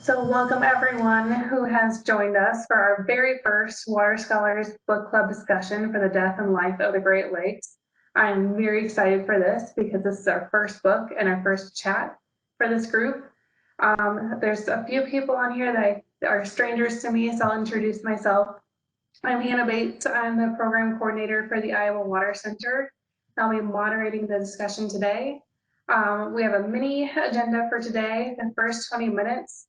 So welcome everyone who has joined us for our very first Water Scholars Book Club discussion for the Death and Life of the Great Lakes. I'm very excited for this because this is our first book and our first chat for this group. There's a few people on here that are strangers to me, so I'll introduce myself. I'm Hannah Bates. I'm the program coordinator for the Iowa Water Center. I'll be moderating the discussion today. We have a mini agenda for today. The first 20 minutes,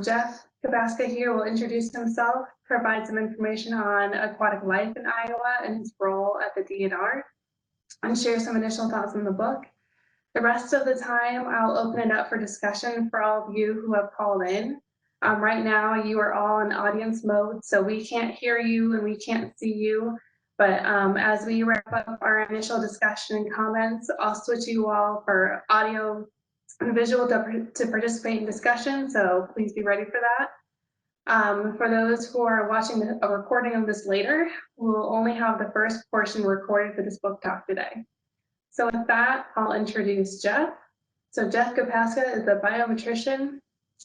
Jeff Kopaska here will introduce himself, provide some information on aquatic life in Iowa and his role at the DNR, and share some initial thoughts on the book. The rest of the time, I'll open it up for discussion for all of you who have called in. Right now, you are all in audience mode, so we can't hear you and we can't see you. But as we wrap up our initial discussion and comments, I'll switch you all for audio and visual to participate in discussion, so please be ready for that. For those who are watching a recording of this later, we'll only have the first portion recorded for this book talk today. So with that, I'll introduce Jeff. So Jeff Kopaska is a biometrician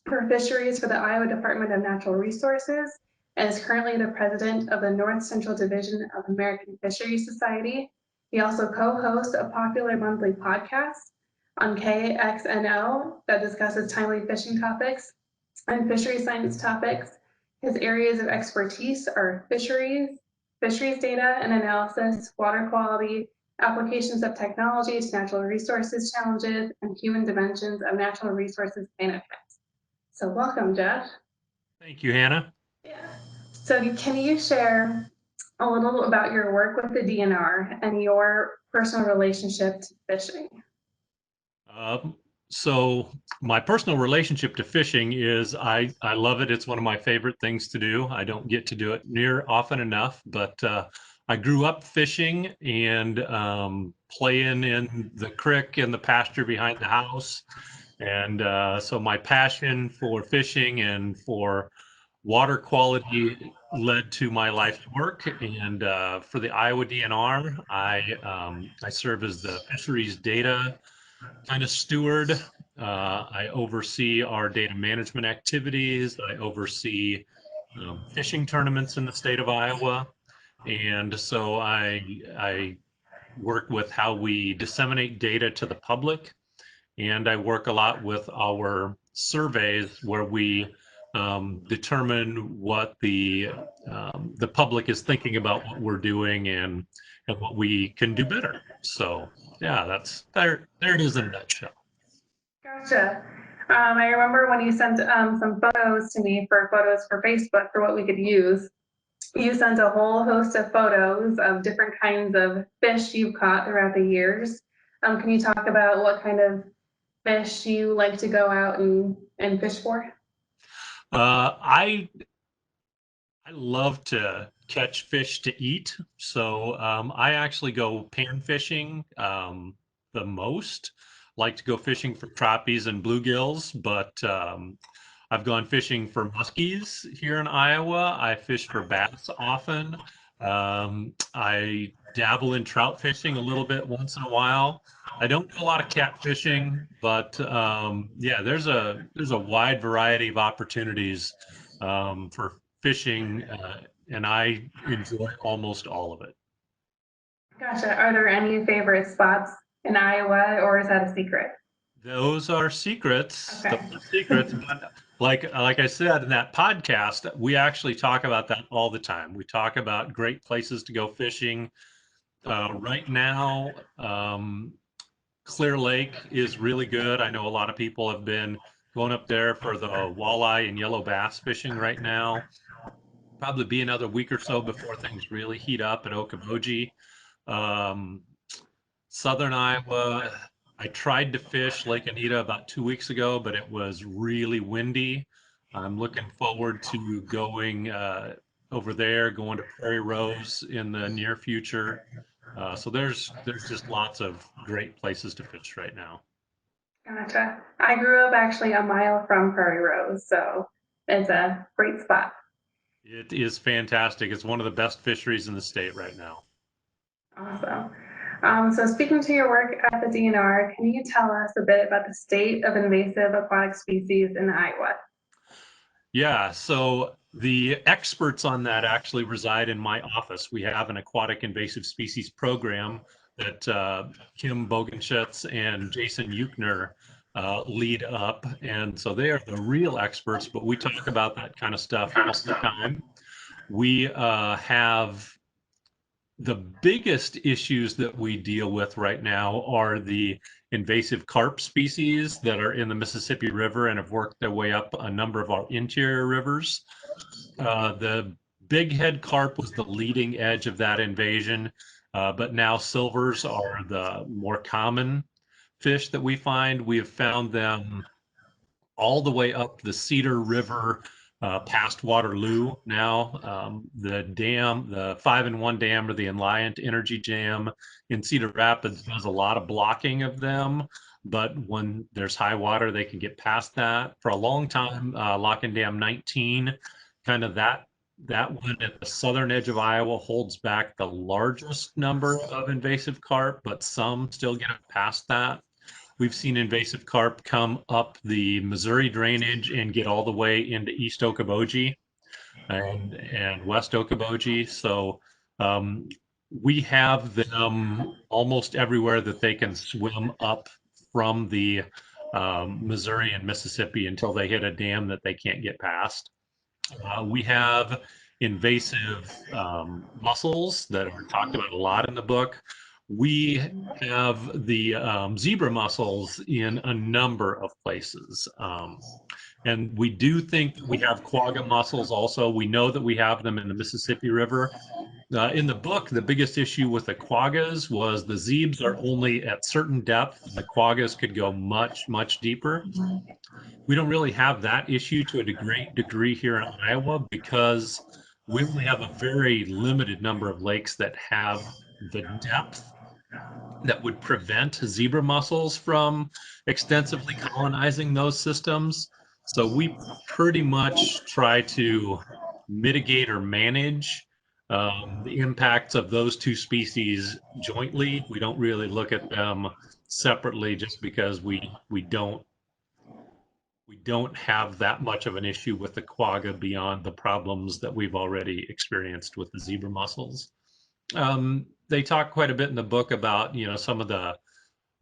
for fisheries for the Iowa Department of Natural Resources and is currently the president of the North Central Division of American Fisheries Society. He also co-hosts a popular monthly podcast on KXNO that discusses timely fishing topics and fishery science topics. His areas of expertise are fisheries data and analysis, water quality, applications of technology to natural resources challenges, and human dimensions of natural resources management. So welcome, Jeff. Thank you, Hannah. Yeah. So can you share a little about your work with the DNR and your personal relationship to fishing? So my personal relationship to fishing is I love it. It's one of my favorite things to do. I don't get to do it near often enough, but I grew up fishing and playing in the creek and the pasture behind the house. And so my passion for fishing and for water quality led to my life's work. And for the Iowa DNR, I serve as the fisheries data kind of steward. I oversee our data management activities. I oversee fishing tournaments in the state of Iowa. And so I work with how we disseminate data to the public. And I work a lot with our surveys where we determine what the public is thinking about what we're doing and what we can do better. So yeah, that's there it is in a nutshell. Gotcha. I remember when you sent some photos to me for photos for Facebook for what we could use. You sent a whole host of photos of different kinds of fish you've caught throughout the years. Can you talk about what kind of fish you like to go out and fish for? I love to catch fish to eat. So I actually go pan fishing the most. Like to go fishing for crappies and bluegills, but I've gone fishing for muskies here in Iowa. I fish for bass often. I dabble in trout fishing a little bit once in a while. I don't do a lot of catfishing, but yeah, there's a wide variety of opportunities for fishing, and I enjoy almost all of it. Gotcha. Are there any favorite spots in Iowa, or is that a secret? Those are secrets. Okay. Those are secrets. But like I said in that podcast, we actually talk about that all the time. We talk about great places to go fishing. Right now, Clear Lake is really good. I know a lot of people have been going up there for the walleye and yellow bass fishing right now. Probably be another week or so before things really heat up at Okoboji. Southern Iowa, I tried to fish Lake Anita about 2 weeks ago, but it was really windy. I'm looking forward to going over there, going to Prairie Rose in the near future. So there's just lots of great places to fish right now. Gotcha. I grew up actually a mile from Prairie Rose, so it's a great spot. It is fantastic. It's one of the best fisheries in the state right now. Awesome. So speaking to your work at the DNR, can you tell us a bit about the state of invasive aquatic species in Iowa? Yeah, so the experts on that actually reside in my office. We have an aquatic invasive species program that Kim Bogenschutz and Jason Euchner lead up. And so they are the real experts, but we talk about that kind of stuff all the time. We have the biggest issues that we deal with right now are the invasive carp species that are in the Mississippi River and have worked their way up a number of our interior rivers. The big head carp was the leading edge of that invasion, but now silvers are the more common fish that we find. We have found them all the way up the Cedar River, past Waterloo now. The dam, the 5-in-1 dam or the Enliant Energy Jam in Cedar Rapids does a lot of blocking of them. But when there's high water, they can get past that. For a long time, Lock and Dam 19, kind of that one at the southern edge of Iowa holds back the largest number of invasive carp, but some still get past that. We've seen invasive carp come up the Missouri drainage and get all the way into East Okoboji and West Okoboji. So we have them almost everywhere that they can swim up from the Missouri and Mississippi until they hit a dam that they can't get past. We have invasive mussels that are talked about a lot in the book. We have the zebra mussels in a number of places. And we do think we have quagga mussels also. We know that we have them in the Mississippi River. In the book, the biggest issue with the quaggas was the zebes are only at certain depth. The quaggas could go much, much deeper. We don't really have that issue to a great degree here in Iowa because we only have a very limited number of lakes that have the depth that would prevent zebra mussels from extensively colonizing those systems. So we pretty much try to mitigate or manage the impacts of those two species jointly. We don't really look at them separately just because we don't have that much of an issue with the quagga beyond the problems that we've already experienced with the zebra mussels. They talk quite a bit in the book about some of the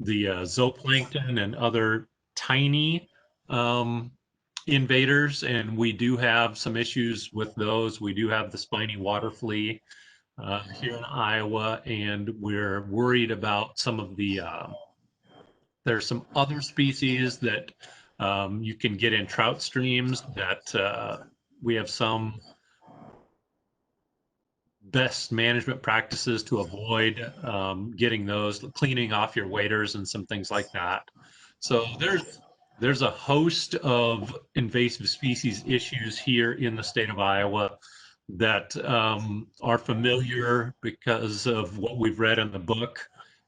zooplankton and other tiny um, invaders, and we do have some issues with those. We do have the spiny water flea here in Iowa, and we're worried about some of the there's some other species that you can get in trout streams that we have some best management practices to avoid getting those, cleaning off your waders and some things like that. So there's a host of invasive species issues here in the state of Iowa that are familiar because of what we've read in the book.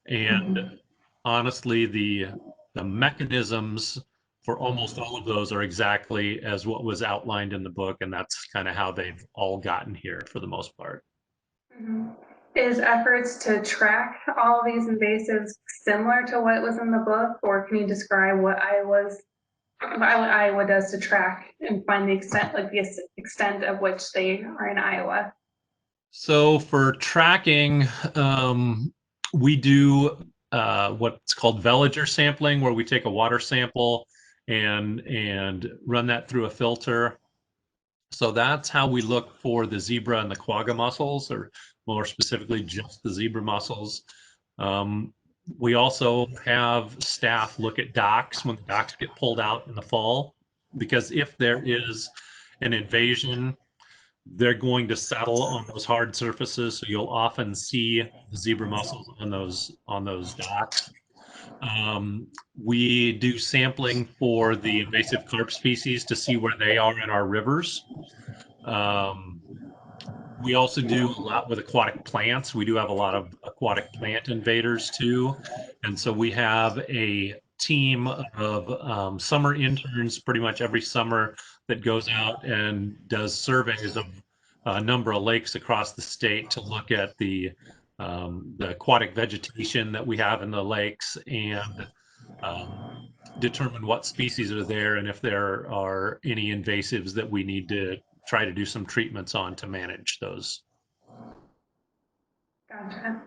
And honestly, the mechanisms for almost all of those are exactly as what was outlined in the book, and that's kind of how they've all gotten here for the most part. Mhm. Is efforts to track all these invasives similar to what was in the book, or can you describe what Iowa does to track and find the extent, like the extent of which they are in Iowa? So for tracking, we do what's called veliger sampling, where we take a water sample and run that through a filter. So that's how we look for the zebra and the quagga mussels, or more specifically, just the zebra mussels. Um, we also have staff look at docks when the docks get pulled out in the fall, because if there is an invasion, they're going to settle on those hard surfaces. So you'll often see the zebra mussels on those docks. Um, we do sampling for the invasive carp species to see where they are in our rivers. Um, we also do a lot with aquatic plants. We do have a lot of aquatic plant invaders too. And so we have a team of summer interns pretty much every summer that goes out and does surveys of a number of lakes across the state to look at the aquatic vegetation that we have in the lakes and um, determine what species are there and if there are any invasives that we need to try to do some treatments on to manage those. Gotcha.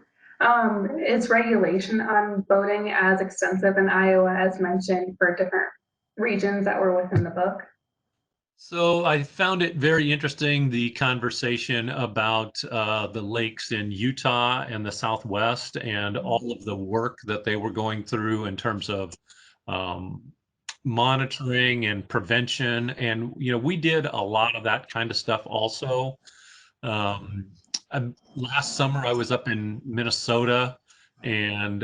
Is regulation on boating as extensive in Iowa as mentioned for different regions that were within the book? So I found it very interesting, the conversation about the lakes in Utah and the Southwest and all of the work that they were going through in terms of um, monitoring and prevention. And, we did a lot of that kind of stuff also. Um, Last summer, I was up in Minnesota and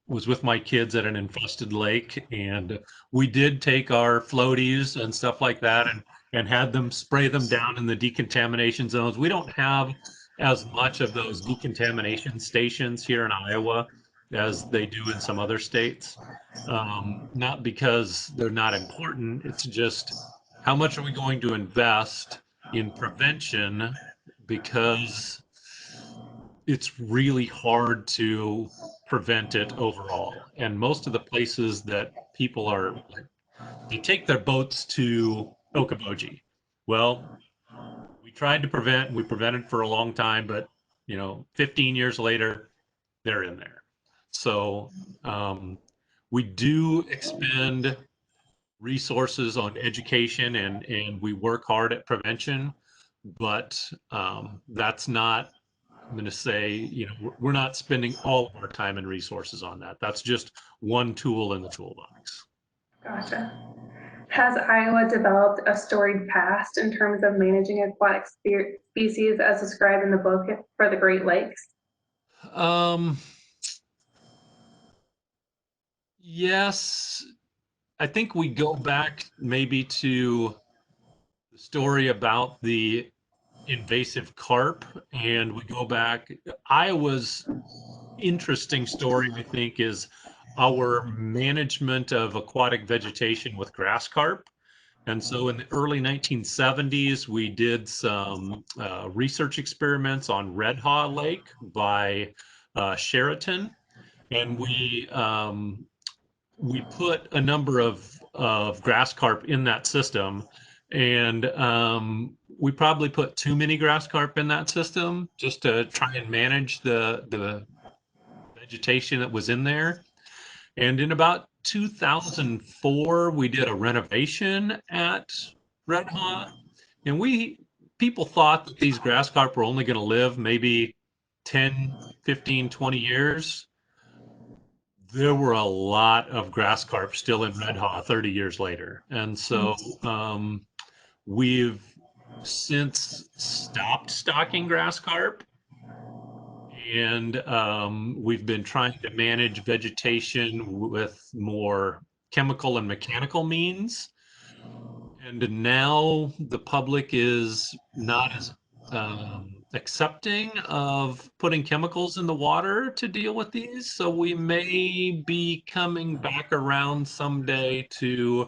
was with my kids at an infested lake, and we did take our floaties and stuff like that, and had them spray them down in the decontamination zones. We don't have as much of those decontamination stations here in Iowa as they do in some other states. Not because they're not important, it's just how much are we going to invest in prevention, because it's really hard to prevent it overall. And most of the places that people are like, they take their boats to Okoboji. Well, we tried to prevent, we prevented for a long time, but 15 years later, they're in there. So um, we do expend resources on education, and we work hard at prevention, but that's not, I'm going to say, we're not spending all of our time and resources on that. That's just one tool in the toolbox. Gotcha. Has Iowa developed a storied past in terms of managing aquatic species as described in the book for the Great Lakes? Um, yes, I think we go back maybe to the story about the invasive carp, and we go back. Iowa's interesting story, I think, is our management of aquatic vegetation with grass carp. And so in the early 1970s, we did some research experiments on Red Haw Lake by Sheraton, and we put a number of grass carp in that system, and we probably put too many grass carp in that system just to try and manage the vegetation that was in there. And in about 2004, we did a renovation at Red Haw, and people thought that these grass carp were only going to live maybe 10, 15, 20 years. There were a lot of grass carp still in Red Haw 30 years later. And so we've since stopped stocking grass carp, and we've been trying to manage vegetation with more chemical and mechanical means. And now the public is not as accepting of putting chemicals in the water to deal with these. So we may be coming back around someday to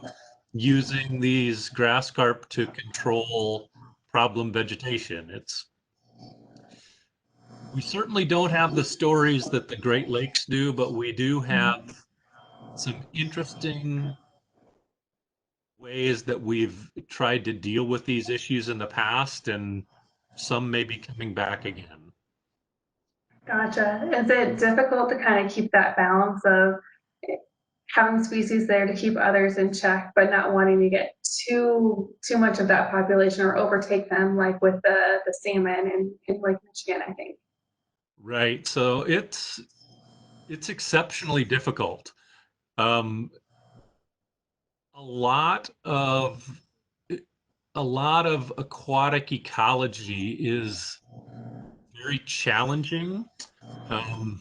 using these grass carp to control problem vegetation. We certainly don't have the stories that the Great Lakes do, but we do have some interesting ways that we've tried to deal with these issues in the past, and some may be coming back again. Gotcha. Is it difficult to kind of keep that balance of having species there to keep others in check, but not wanting to get too much of that population or overtake them, like with the salmon in Lake Michigan, I think? Right. So it's exceptionally difficult. Um, a lot of a lot of aquatic ecology is very challenging. Um,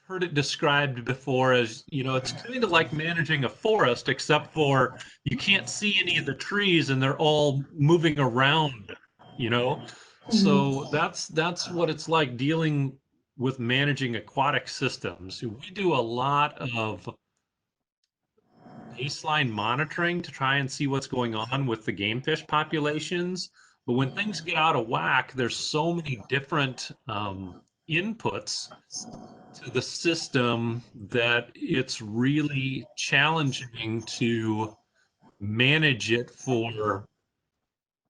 heard it described before as, it's kind of like managing a forest, except for you can't see any of the trees and they're all moving around, you know? So that's what it's like dealing with managing aquatic systems. We do a lot of baseline monitoring to try and see what's going on with the game fish populations. But when things get out of whack, there's so many different inputs to the system that it's really challenging to manage it for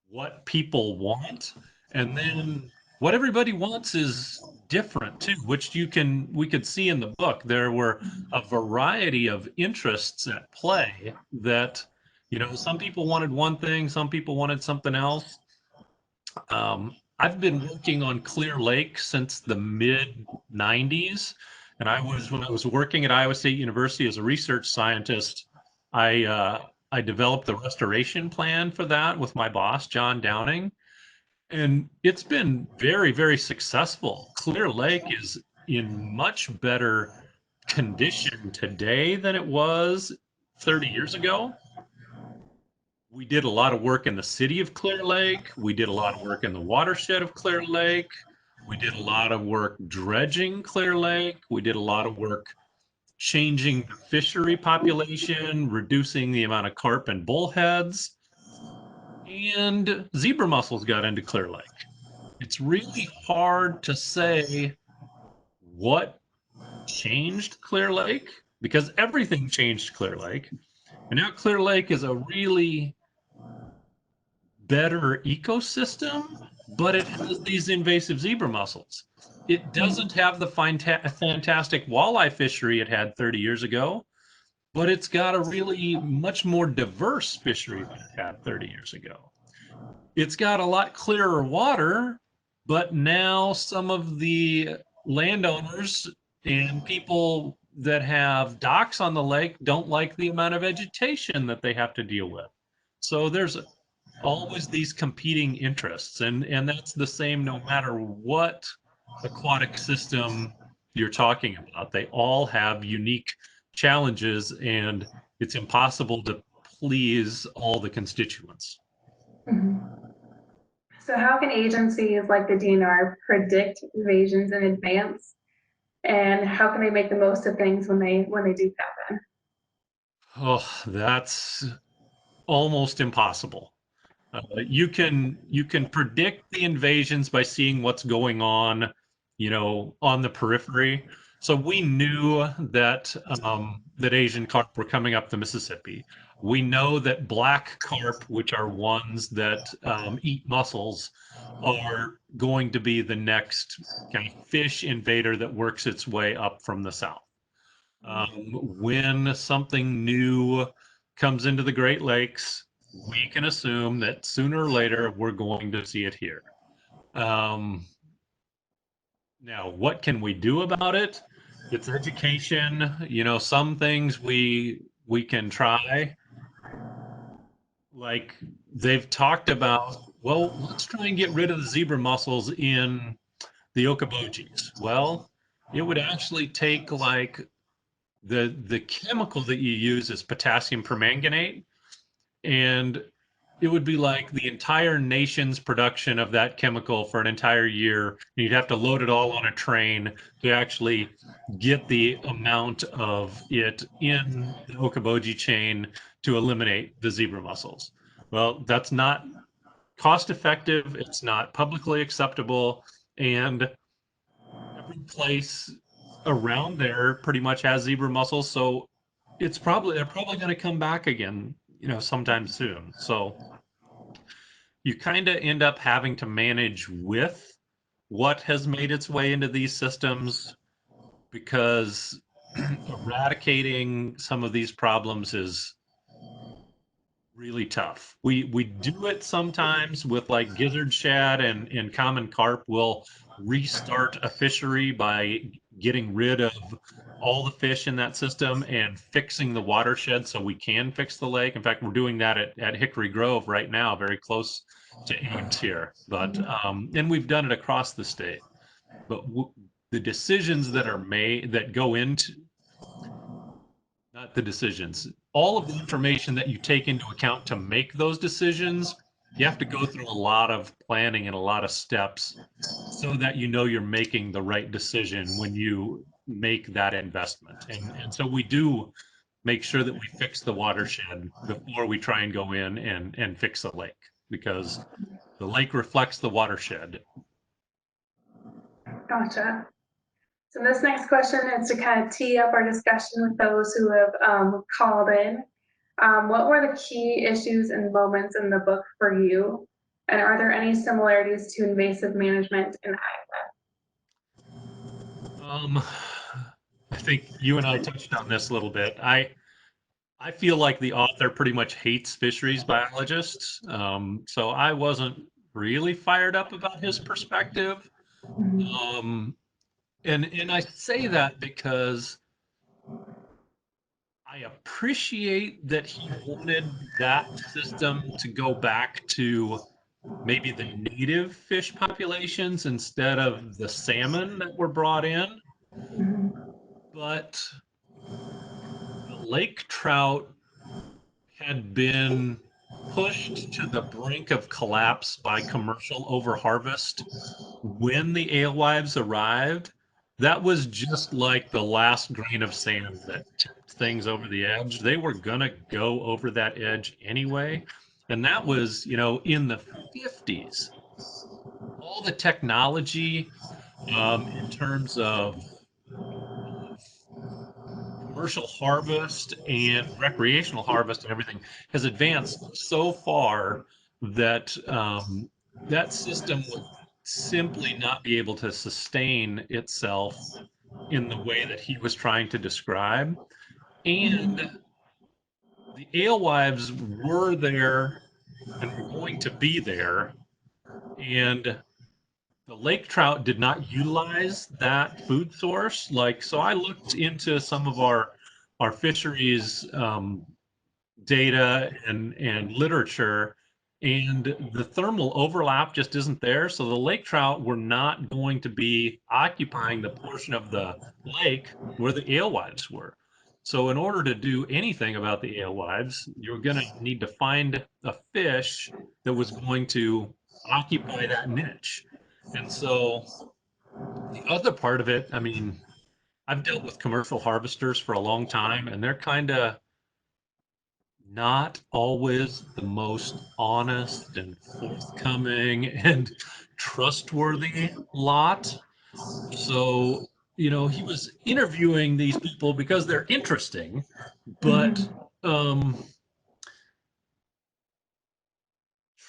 what people want. And then what everybody wants is different too, which we could see in the book. There were a variety of interests at play that, some people wanted one thing, some people wanted something else. I've been working on Clear Lake since the mid 90s. And when I was working at Iowa State University as a research scientist, I developed the restoration plan for that with my boss, John Downing. And it's been very, very successful. Clear Lake is in much better condition today than it was 30 years ago. We did a lot of work in the city of Clear Lake. We did a lot of work in the watershed of Clear Lake. We did a lot of work dredging Clear Lake. We did a lot of work changing the fishery population, reducing the amount of carp and bullheads, and zebra mussels got into Clear Lake. It's really hard to say what changed Clear Lake because everything changed Clear Lake. And now Clear Lake is a really better ecosystem, but it has these invasive zebra mussels. It doesn't have the fantastic walleye fishery it had 30 years ago, but it's got a really much more diverse fishery than it had 30 years ago. It's got a lot clearer water, but now some of the landowners and people that have docks on the lake don't like the amount of vegetation that they have to deal with. So there's always these competing interests, and that's the same no matter what aquatic system you're talking about. They all have unique challenges, and it's impossible to please all the constituents. So how can agencies like the DNR predict invasions in advance? And how can they make the most of things when they do happen? Oh, that's almost impossible. You can predict the invasions by seeing what's going on, on the periphery. So we knew that Asian carp were coming up the Mississippi. We know that black carp, which are ones that eat mussels, are going to be the next kind of fish invader that works its way up from the south. When something new comes into the Great Lakes, we can assume that sooner or later we're going to see it here. Now, what can we do about it? It's education. Some things we can try. Like they've talked about, well, let's try and get rid of the zebra mussels in the Okoboji's. Well, it would actually take like the chemical that you use is potassium permanganate, and it would be like the entire nation's production of that chemical for an entire year. You'd have to load it all on a train to actually get the amount of it in the Okoboji chain to eliminate the zebra mussels. Well, that's not cost effective. It's not publicly acceptable. And every place around there pretty much has zebra mussels. So they're probably going to come back again, sometime soon. So you kind of end up having to manage with what has made its way into these systems because eradicating some of these problems is really tough. We do it sometimes with like gizzard shad and common carp. We'll restart a fishery by getting rid of all the fish in that system and fixing the watershed so we can fix the lake. In fact, we're doing that at Hickory Grove right now, very close to Ames here. But and we've done it across the state. But the decisions that are made that go into not the decisions, all of the information that you take into account to make those decisions, you have to go through a lot of planning and a lot of steps so that you're making the right decision when you make that investment. And so we do make sure that we fix the watershed before we try and go in and fix the lake because the lake reflects the watershed. Gotcha. So this next question is to kind of tee up our discussion with those who have called in. What were the key issues and moments in the book for you? And are there any similarities to invasive management in I think you and I touched on this a little bit. I feel like the author pretty much hates fisheries biologists. So I wasn't really fired up about his perspective. Iowa? Um, and I say that because I appreciate that he wanted that system to go back to maybe the native fish populations instead of the salmon that were brought in. But the lake trout had been pushed to the brink of collapse by commercial overharvest when the alewives arrived. That was just like the last grain of sand that tipped things over the edge. They were gonna go over that edge anyway. And that was, in the 50s. All the technology in terms of commercial harvest and recreational harvest and everything has advanced so far that that system would simply not be able to sustain itself in the way that he was trying to describe. And the alewives were there and were going to be there. And the lake trout did not utilize that food source. So I looked into some of our fisheries data and literature, and the thermal overlap just isn't there. So the lake trout were not going to be occupying the portion of the lake where the alewives were. So in order to do anything about the alewives, you're going to need to find a fish that was going to occupy that niche. And so the other part of it, I mean, I've dealt with commercial harvesters for a long time, and they're kind of not always the most honest and forthcoming and trustworthy lot. So, he was interviewing these people because they're interesting, but um,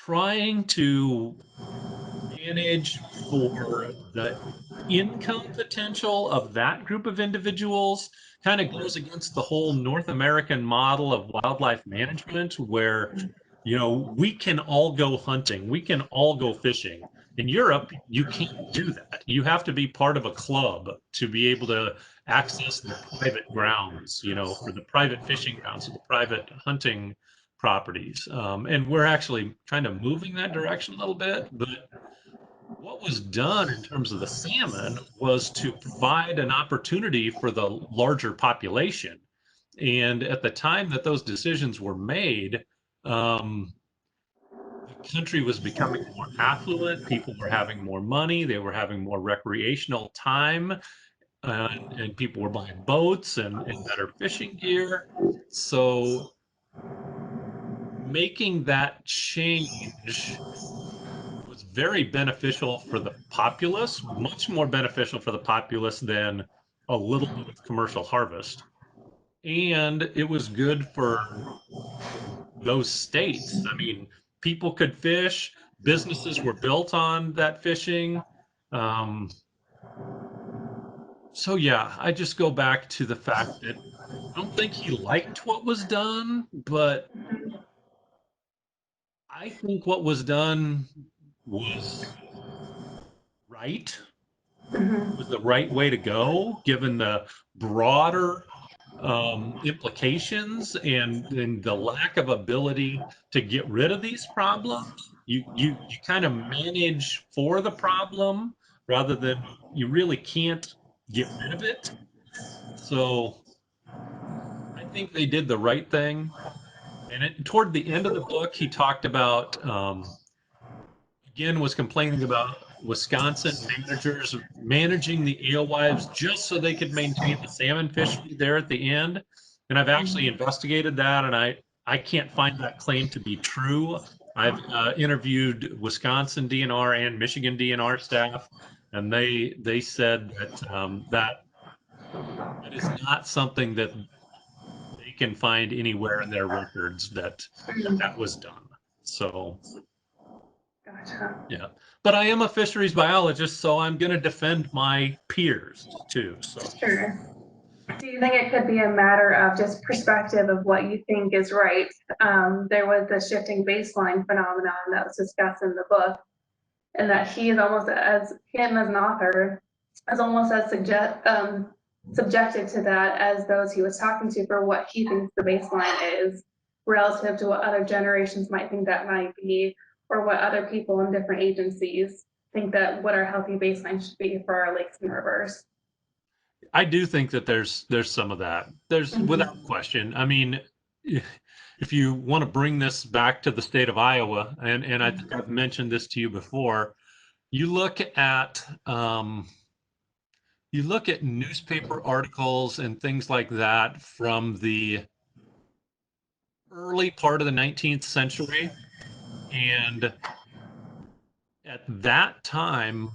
trying to manage for the income potential of that group of individuals kind of goes against the whole North American model of wildlife management, where, we can all go hunting, we can all go fishing. In Europe, you can't do that. You have to be part of a club to be able to access the private grounds, for the private fishing grounds, or the private hunting properties. And we're actually kind of moving that direction a little bit, but what was done in terms of the salmon was to provide an opportunity for the larger population. And at the time that those decisions were made, the country was becoming more affluent. People were having more money. They were having more recreational time. And people were buying boats and better fishing gear. So making that change was very beneficial for the populace, much more beneficial for the populace than a little bit of commercial harvest. And it was good for those states. I mean, people could fish, businesses were built on that fishing. Um, so, yeah, I just go back to the fact that I don't think he liked what was done, but I think what was done was right. Was the right way to go, given the broader implications and the lack of ability to get rid of these problems. You kind of manage for the problem rather than you really can't get rid of it. So I think they did the right thing. And toward the end of the book, he talked about again was complaining about Wisconsin managers managing the alewives just so they could maintain the salmon fishery there at the end. And I've actually investigated that, and I can't find that claim to be true. I've interviewed Wisconsin DNR and Michigan DNR staff, and they said that that is not something that they can find anywhere in their records that that was done. So Gotcha. yeah, but I am a fisheries biologist, so I'm going to defend my peers too. So Sure. Do you think it could be a matter of just perspective of what you think is right? There was the shifting baseline phenomenon that was discussed in the book, and that he is almost as him as an author is almost as subjected to that as those he was talking to for what he thinks the baseline is relative to what other generations might think that might be, or what other people in different agencies think that what our healthy baseline should be for our lakes and rivers. I do think that there's some of that. There's without question. I mean, if you want to bring this back to the state of Iowa, and I think I've mentioned this to you before, you look at newspaper articles and things like that from the early part of the 19th century, and at that time,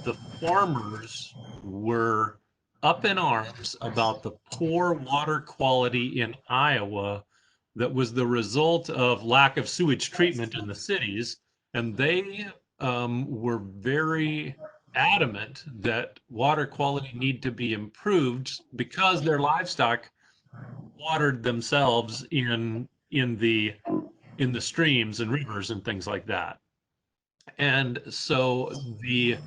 the farmers were up in arms about the poor water quality in Iowa that was the result of lack of sewage treatment in the cities. And they were very adamant that water quality need to be improved because their livestock watered themselves in the streams and rivers and things like that. And so the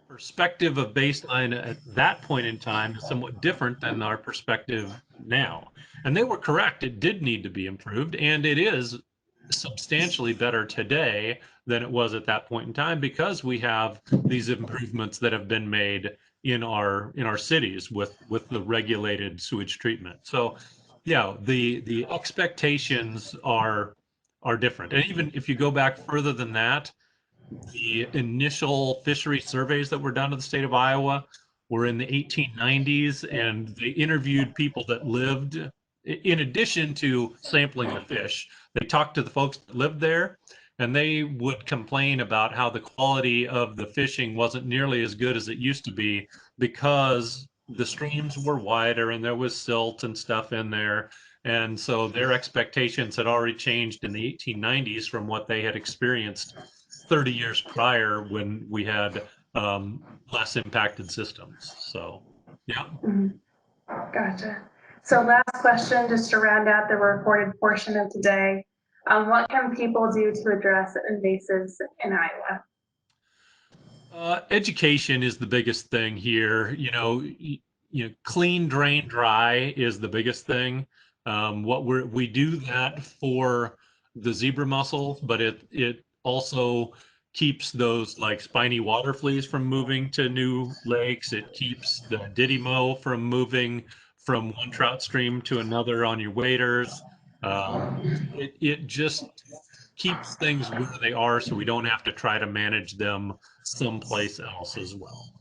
perspective of baseline at that point in time is somewhat different than our perspective now. And they were correct. It did need to be improved, and it is substantially better today than it was at that point in time because we have these improvements that have been made in our cities with the regulated sewage treatment. So yeah, the expectations are different. And even if you go back further than that, the initial fishery surveys that were done in the state of Iowa were in the 1890s, and they interviewed people that lived, in addition to sampling the fish, they talked to the folks that lived there, and they would complain about how the quality of the fishing wasn't nearly as good as it used to be because the streams were wider and there was silt and stuff in there. And so their expectations had already changed in the 1890s from what they had experienced 30 years prior when we had less impacted systems. So, yeah. Gotcha. So last question, just to round out the recorded portion of today. What can people do to address invasives in Iowa? Education is the biggest thing here. Clean, drain, dry is the biggest thing. We do that for the zebra mussel, but it also keeps those like spiny water fleas from moving to new lakes. It keeps the didymo from moving from one trout stream to another on your waders. It just keeps things where they are so we don't have to try to manage them someplace else as well.